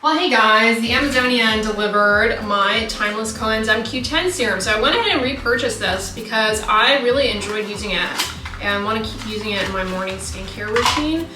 Well, hey guys, the Amazonian delivered my Timeless COENZYME Q10 serum. So I went ahead and repurchased this because I really enjoyed using it and want to keep using it in my morning skincare routine.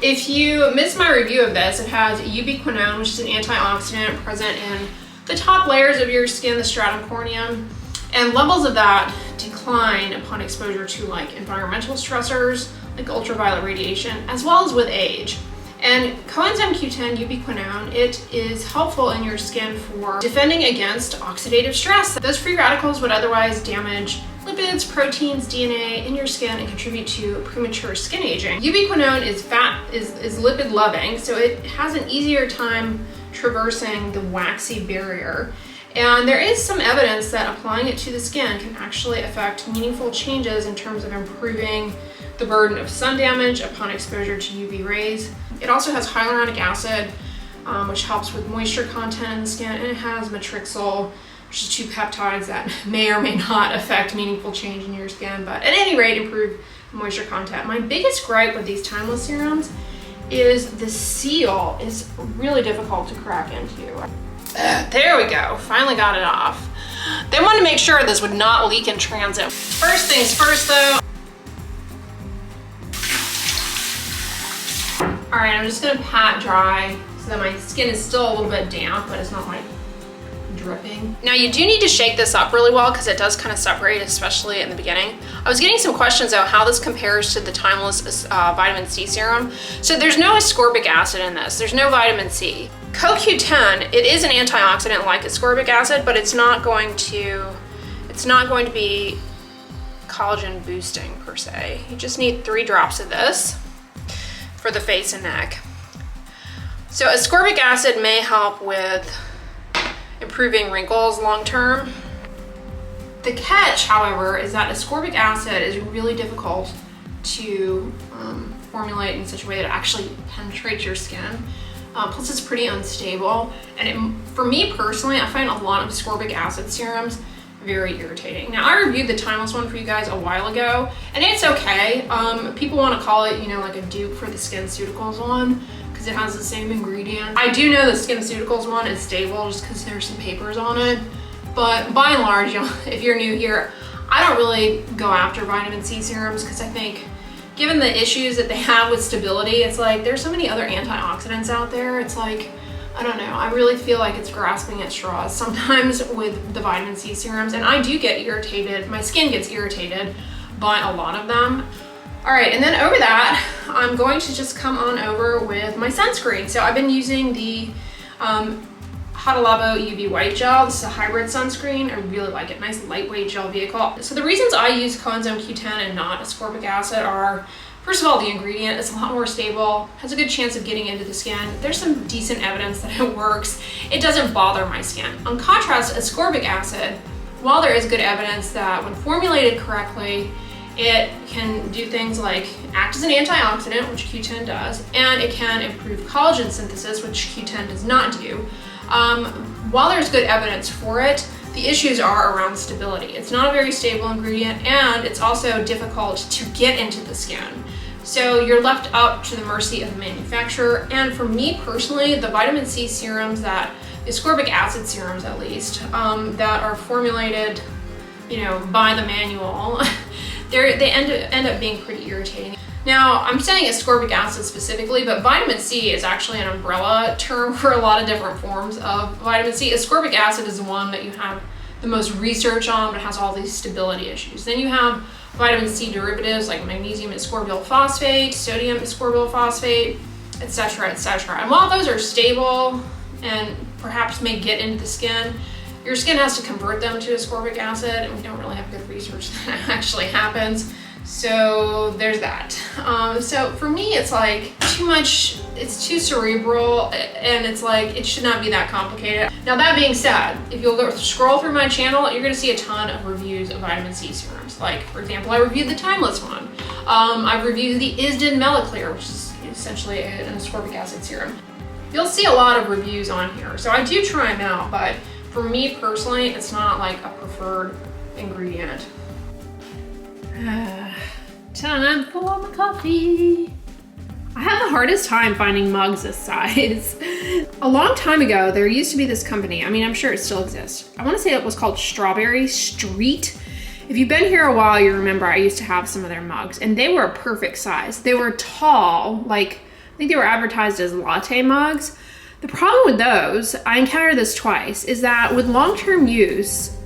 If you missed my review of this, it has ubiquinone, which is an antioxidant present in the top layers of your skin, the stratum corneum, and levels of that decline upon exposure to like environmental stressors, like ultraviolet radiation, as well as with age. And COENZYME Q10 ubiquinone, it is helpful in your skin for defending against oxidative stress. Those free radicals would otherwise damage lipids, proteins, DNA in your skin and contribute to premature skin aging. Ubiquinone is lipid loving, so it has an easier time traversing the waxy barrier. And there is some evidence that applying it to the skin can actually affect meaningful changes in terms of improving the burden of sun damage upon exposure to UV rays. It also has hyaluronic acid, which helps with moisture content in the skin, and it has matrixyl, which is two peptides that may or may not affect meaningful change in your skin, but at any rate, improve moisture content. My biggest gripe with these Timeless serums is the seal is really difficult to crack into. There we go, finally got it off. They wanted to make sure this would not leak in transit. First things first though. All right, I'm just gonna pat dry so that my skin is still a little bit damp, but it's not like dripping. Now you do need to shake this up really well because it does kind of separate, especially in the beginning. I was getting some questions about how this compares to the Timeless vitamin C serum. So there's no ascorbic acid in this. There's no vitamin C. CoQ10, it is an antioxidant like ascorbic acid, but it's not going to be collagen boosting per se. You just need 3 drops of this for the face and neck. So ascorbic acid may help with improving wrinkles long term. The catch, however, is that ascorbic acid is really difficult to formulate in such a way that it actually penetrates your skin. Plus it's pretty unstable. And for me personally, I find a lot of ascorbic acid serums very irritating. Now I reviewed the Timeless one for you guys a while ago, and it's okay. People want to call it, like a dupe for the SkinCeuticals one because it has the same ingredient. I do know the SkinCeuticals one is stable just because there's some papers on it, but by and large, if you're new here, I don't really go after vitamin C serums because I think given the issues that they have with stability, it's like there's so many other antioxidants out there. It's like, I don't know, I really feel like it's grasping at straws sometimes with the vitamin C serums, and I do get irritated, my skin gets irritated by a lot of them. All right, and then over that, I'm going to just come on over with my sunscreen. So I've been using the Hada Labo UV White Gel. This is a hybrid sunscreen. I really like it, nice lightweight gel vehicle. So the reasons I use COENZYME Q10 and not ascorbic acid are, first of all, the ingredient is a lot more stable, has a good chance of getting into the skin. There's some decent evidence that it works. It doesn't bother my skin. On contrast, ascorbic acid, while there is good evidence that when formulated correctly, it can do things like act as an antioxidant, which Q10 does, and it can improve collagen synthesis, which Q10 does not do. While there's good evidence for it, the issues are around stability. It's not a very stable ingredient, and it's also difficult to get into the skin. So you're left up to the mercy of the manufacturer. And for me personally, the vitamin C serums the ascorbic acid serums at least, that are formulated, by the manual, they end up being pretty irritating. Now, I'm saying ascorbic acid specifically, but vitamin C is actually an umbrella term for a lot of different forms of vitamin C. Ascorbic acid is the one that you have the most research on, but it has all these stability issues. Then you have vitamin C derivatives like magnesium ascorbyl phosphate, sodium ascorbyl phosphate, etc., etc. And while those are stable and perhaps may get into the skin, your skin has to convert them to ascorbic acid, and we don't really have good research that actually happens. So there's that. So for me, it's like too much, it's too cerebral, and it's like, it should not be that complicated. Now that being said, if you'll go scroll through my channel, you're gonna see a ton of reviews of vitamin C serums. Like, for example, I reviewed the Timeless one. I've reviewed the Isdin Melaclear, which is essentially an ascorbic acid serum. You'll see a lot of reviews on here. So I do try them out, but for me personally, it's not like a preferred ingredient. Time for my coffee. I have the hardest time finding mugs this size. A long time ago, there used to be this company. I mean, I'm sure it still exists. I want to say it was called Strawberry Street. If you've been here a while, you remember I used to have some of their mugs, and they were a perfect size. They were tall, like I think they were advertised as latte mugs. The problem with those, I encountered this twice, is that with long-term use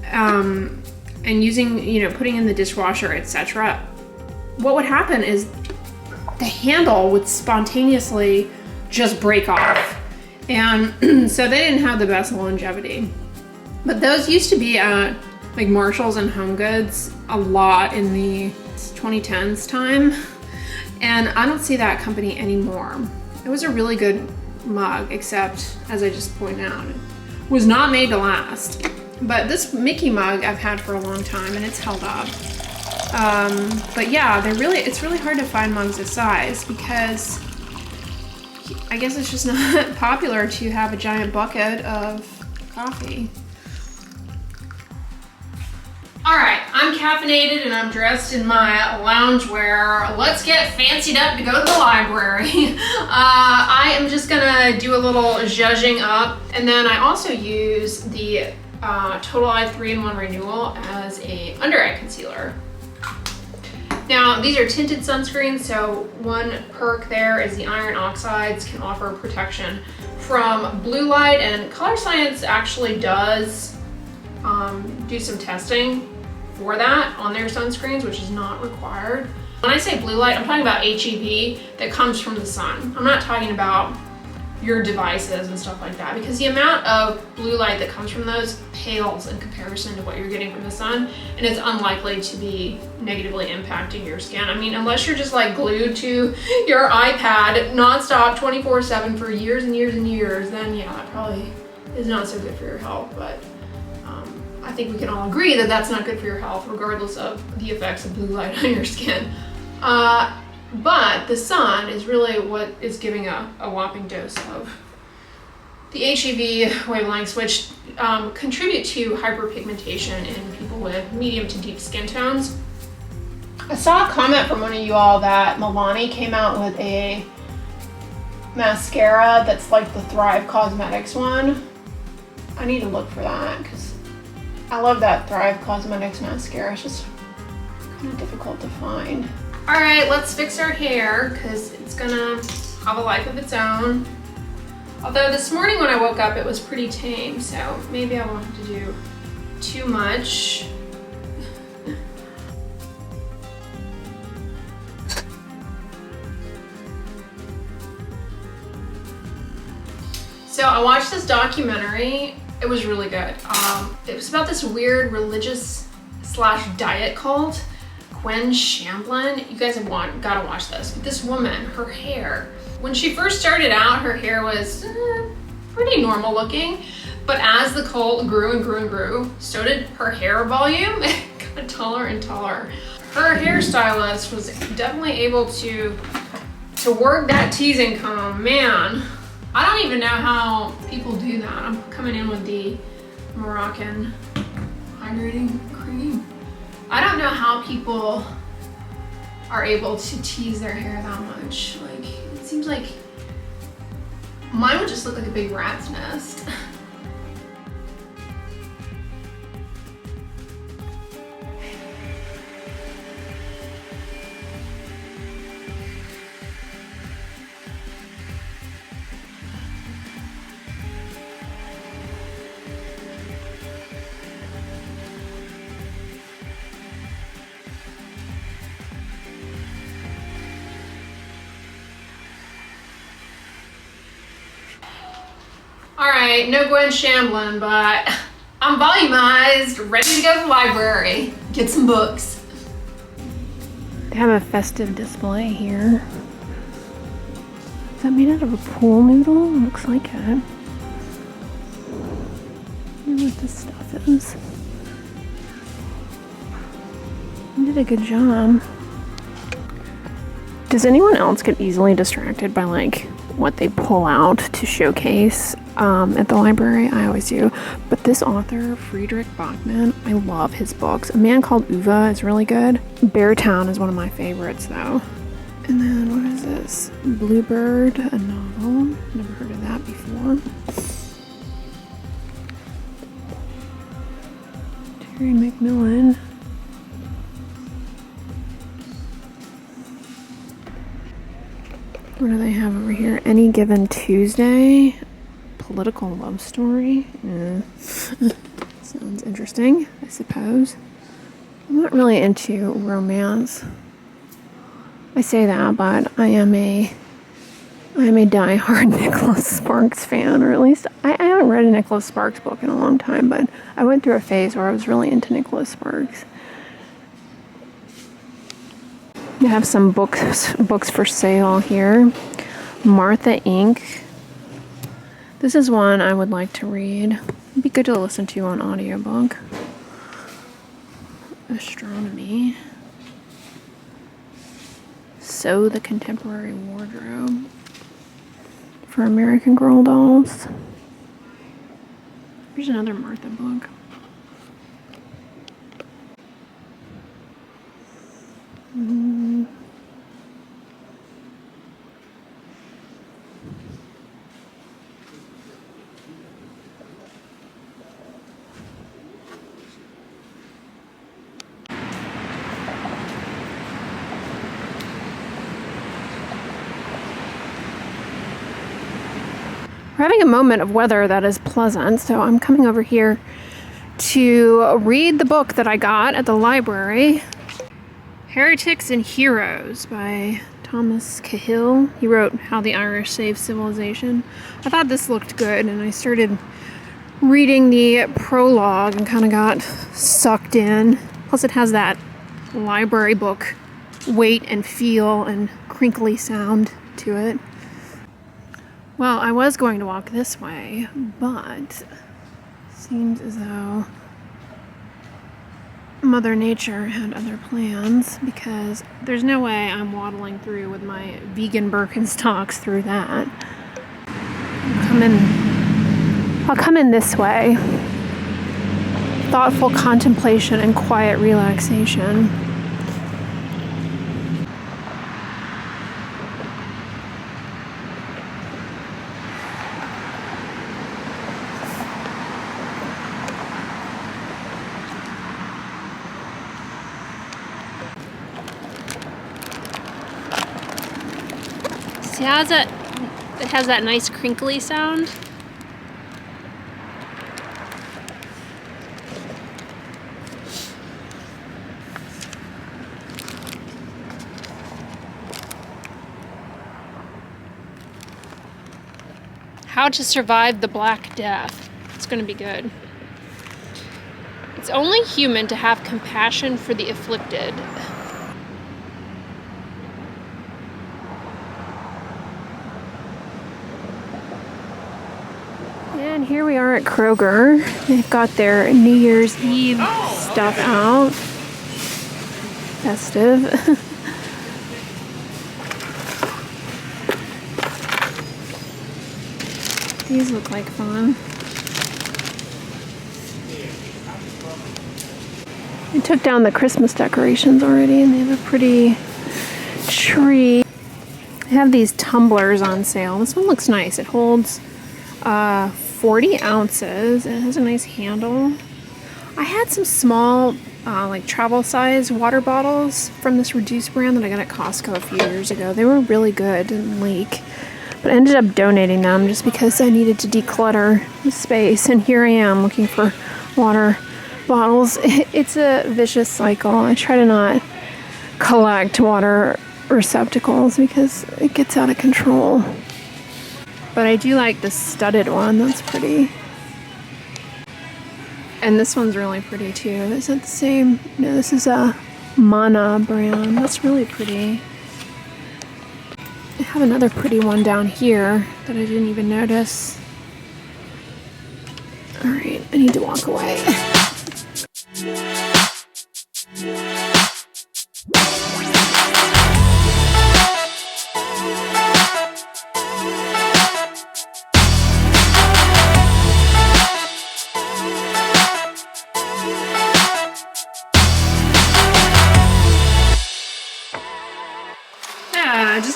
and using, you know, putting in the dishwasher, etc., what would happen is the handle would spontaneously just break off. And so they didn't have the best longevity. But those used to be at like Marshalls and Home Goods a lot in the 2010s time. And I don't see that company anymore. It was a really good mug, except as I just pointed out, it was not made to last. But this Mickey mug I've had for a long time and it's held up. But yeah, it's really hard to find mugs this size because I guess it's just not popular to have a giant bucket of coffee. All right, I'm caffeinated and I'm dressed in my loungewear. Let's get fancied up to go to the library. I am just gonna do a little zhuzhing up, and then I also use the Total Eye 3-in-1 Renewal as a under eye concealer. Now, these are tinted sunscreens, so one perk there is the iron oxides can offer protection from blue light, and Color Science actually does do some testing for that on their sunscreens, which is not required. When I say blue light, I'm talking about HEV that comes from the sun. I'm not talking about your devices and stuff like that, because the amount of blue light that comes from those pales in comparison to what you're getting from the sun, and it's unlikely to be negatively impacting your skin. I mean, unless you're just like glued to your iPad nonstop 24/7 for years and years and years, then yeah, that probably is not so good for your health. But I think we can all agree that that's not good for your health, regardless of the effects of blue light on your skin. But the sun is really what is giving a whopping dose of the HEV wavelengths, which contribute to hyperpigmentation in people with medium to deep skin tones. I saw a comment from one of you all that Milani came out with a mascara that's like the Thrive Cosmetics one. I need to look for that because I love that Thrive Cosmetics mascara. It's just kind of difficult to find. All right, let's fix our hair because it's gonna have a life of its own. Although this morning when I woke up, it was pretty tame, so maybe I won't have to do too much. So I watched this documentary. It was really good. It was about this weird religious / diet cult, COENZYME. You guys have gotta watch this. But this woman, her hair, when she first started out, her hair was pretty normal looking. But as the cult grew and grew and grew, so did her hair volume. It got taller and taller. Her hairstylist was definitely able to work that teasing comb. Man, I don't even know how people do that. I'm coming in with the Moroccan hydrating cream. I don't know how people are able to tease their hair that much. Like, it seems like mine would just look like a big rat's nest. All right, no Gwen Shamblin, but I'm volumized, ready to go to the library, get some books. They have a festive display here. Is that made out of a pool noodle? Looks like it. I wonder what this stuff is. They did a good job. Does anyone else get easily distracted by like what they pull out to showcase at the library? I always do. But this author, Friedrich Bachmann, I love his books. A Man Called Uwe is really good. Beartown is one of my favorites though. And then what is this? this? Bluebird, a novel. Never heard of that before. Terry McMillan. What do they have over here? Any Given Tuesday. Political love story. Sounds interesting, I suppose. I'm not really into romance. I say that, but I am a die-hard Nicholas Sparks fan, or at least I haven't read a Nicholas Sparks book in a long time, but I went through a phase where I was really into Nicholas Sparks. I have some books for sale here. Martha Inc. This is one I would like to read. It'd be good to listen to on audiobook. Astronomy. Sew the Contemporary Wardrobe. For American Girl dolls. Here's another Martha book. We're having a moment of weather that is pleasant, so I'm coming over here to read the book that I got at the library. Heretics and Heroes by Thomas Cahill. He wrote How the Irish Saved Civilization. I thought this looked good, and I started reading the prologue and kind of got sucked in. Plus it has that library book weight and feel and crinkly sound to it. Well, I was going to walk this way, but seems as though Mother Nature had other plans, because there's no way I'm waddling through with my vegan Birkenstocks through that. I'll come in this way. Thoughtful contemplation and quiet relaxation. See how it has that nice crinkly sound? How to Survive the Black Death. It's going to be good. It's only human to have compassion for the afflicted. And here we are at Kroger. They've got their New Year's Eve stuff out. Festive. These look like fun. I took down the Christmas decorations already, and they have a pretty tree. They have these tumblers on sale. This one looks nice. It holds 40 ounces. It has a nice handle. I had some small, like travel size water bottles from this reduced brand that I got at Costco a few years ago. They were really good, didn't leak. But I ended up donating them just because I needed to declutter the space. And here I am looking for water bottles. It's a vicious cycle. I try to not collect water receptacles because it gets out of control. But I do like the studded one. That's pretty. And this one's really pretty too. Is it the same? No, this is a Mana brand. That's really pretty. I have another pretty one down here that I didn't even notice. Alright, I need to walk away.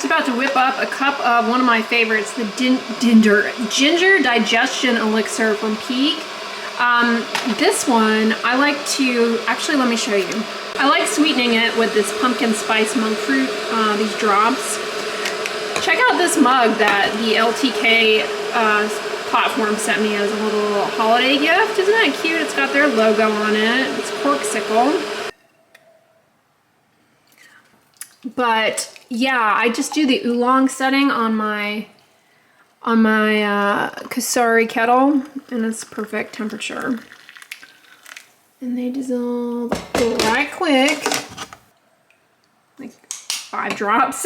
just about to whip up a cup of one of my favorites, the Ginger Digestion Elixir from Peak. This one, I like to, actually let me show you. I like sweetening it with this pumpkin spice monk fruit, these drops. Check out this mug that the LTK platform sent me as a little holiday gift. Isn't that cute? It's got their logo on it. It's corksicle. But yeah, I just do the oolong setting on my Kusari kettle, and it's perfect temperature. And they dissolve right quick, like 5 drops.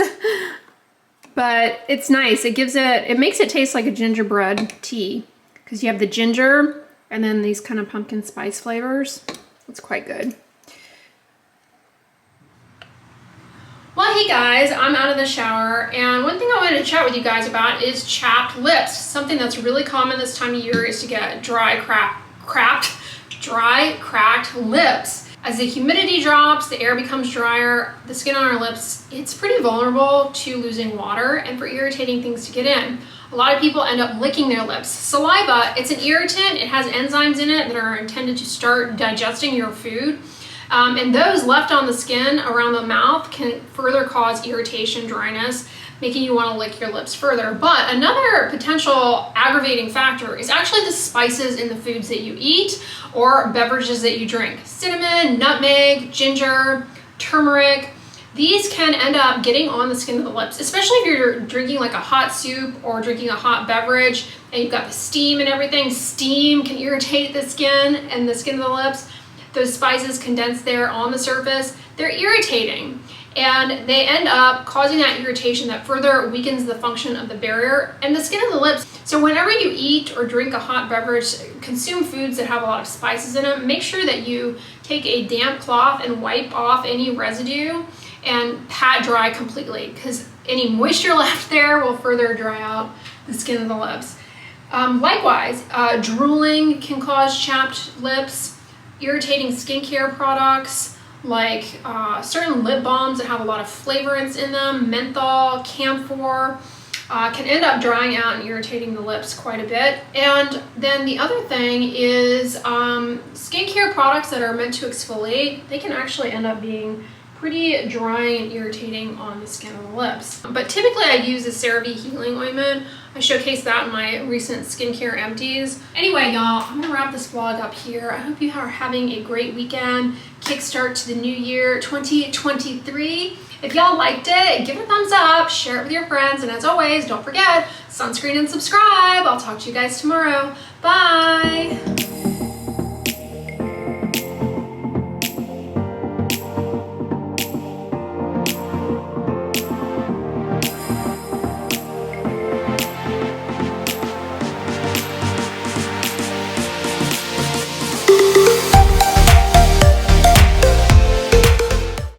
But it's nice. It makes it taste like a gingerbread tea because you have the ginger and then these kind of pumpkin spice flavors. It's quite good. Well, hey guys, I'm out of the shower, and one thing I wanted to chat with you guys about is chapped lips. Something that's really common this time of year is to get dry, cracked lips. As the humidity drops, the air becomes drier, the skin on our lips, it's pretty vulnerable to losing water and for irritating things to get in. A lot of people end up licking their lips. Saliva, it's an irritant. It has enzymes in it that are intended to start digesting your food. And those left on the skin around the mouth can further cause irritation, dryness, making you want to lick your lips further. But another potential aggravating factor is actually the spices in the foods that you eat or beverages that you drink. Cinnamon, nutmeg, ginger, turmeric. These can end up getting on the skin of the lips, especially if you're drinking like a hot soup or drinking a hot beverage and you've got the steam and everything. Steam can irritate the skin and the skin of the lips. Those spices condense there on the surface. They're irritating, and they end up causing that irritation that further weakens the function of the barrier and the skin of the lips. So whenever you eat or drink a hot beverage, consume foods that have a lot of spices in them, make sure that you take a damp cloth and wipe off any residue and pat dry completely, because any moisture left there will further dry out the skin of the lips. Likewise, drooling can cause chapped lips. Irritating skincare products like certain lip balms that have a lot of flavorants in them, menthol, camphor, can end up drying out and irritating the lips quite a bit. And then the other thing is skincare products that are meant to exfoliate, they can actually end up being pretty drying and irritating on the skin of the lips. But typically I use the CeraVe Healing Ointment. I showcased that in my recent skincare empties. Anyway, y'all, I'm gonna wrap this vlog up here. I hope you are having a great weekend. Kickstart to the new year, 2023. If y'all liked it, give it a thumbs up, share it with your friends, and as always, don't forget, sunscreen and subscribe. I'll talk to you guys tomorrow. Bye.